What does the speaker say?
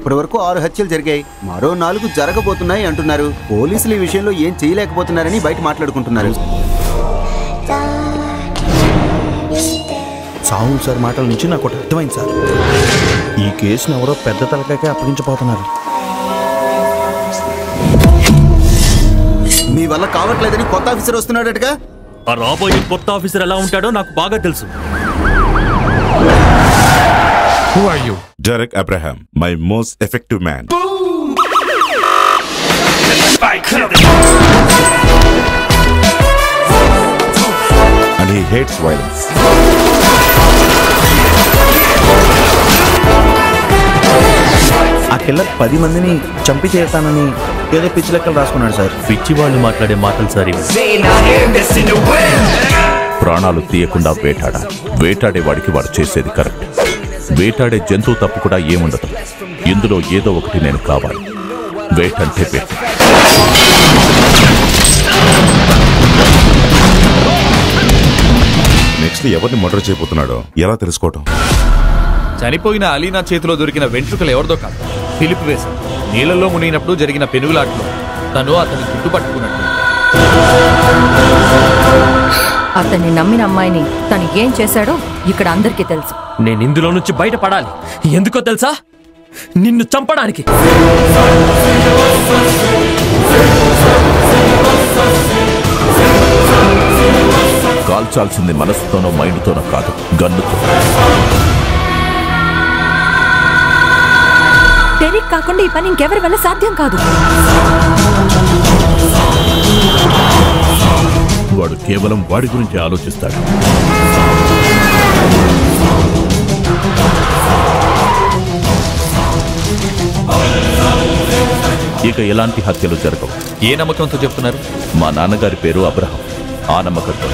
ఇప్పటి వరకు 6 హత్యలు జరిగాయి, మరో 4 జరగబోతున్నాయి అంటున్నారు. పోలీసులు ఈ విషయంలో ఏం చేయలేకపోతున్నారని బయట మాట్లాడుకుంటున్నారు. సాహు సార్ మాటల నుంచి నాకు ఒకటి అర్థమైంది సార్. ఈ కేసును ఎవరో పెద్ద తలకాయకే అప్పగించబోతున్నారు. మీ వల్ల కావట్లేదని కొత్త ఆఫీసర్ వస్తున్నాడటగా. ఆ రాబోయే కొత్త ఆఫీసర్ ఎలా ఉంటాడో నాకు బాగా తెలుసు. Who are you? Derek Abraham, my most effective man. And he hates violence. ఆ కిల్లర్ 10 మందిని చంపి చేస్తానని ఏదో పిచ్చి లెక్కలు రాసుకున్నాడు సార్. పిచ్చి వాళ్ళు మాట్లాడే మాటలు సార్ ఇవి. ప్రాణాలు తీయకుండా వేటాడాలి. వేటాడేవాడికి వాడు చేసేది కరెక్ట్. వేటాడే జంతువు తప్పు కూడా ఏముండదు. ఇందులో ఏదో ఒకటి నేను కావాలి. వేటంటే వేట. నెక్స్ట్ ఎవరిని మర్డర్ చేయబోతున్నాడో ఎలా తెలుసుకోవటం? చనిపోయిన అలీనా చేతిలో దొరికిన వెంట్రుకలు ఎవరిదో కాదు, ఫిలిప్ వేశాడు. నీళ్ళల్లో మునిగినప్పుడు జరిగిన పెనుగులాటలో తను అతని గుర్తుపట్టుకున్నట్టు. అతన్ని నమ్మిన అమ్మాయిని తను ఏం చేశాడో ఇక్కడ అందరికీ తెలుసు. నేను ఇందులో నుంచి బయటపడాలి. ఎందుకో తెలుసా? నిన్ను చంపడానికి. కాల్చాల్సింది మనసుతోనో మైండ్తోనో కాదు, గన్నుతో. డెరిక్ కాకుండా ఈ పని ఇంకెవరి వల్ల సాధ్యం కాదు. వాడు కేవలం వాడి గురించి ఆలోచిస్తాడు. ఇక ఎలాంటి హత్యలు జరగవు. ఏ నమ్మకంతో చెప్తున్నారు? మా నాన్నగారి పేరు అబ్రహం. ఆ నమ్మకంతో.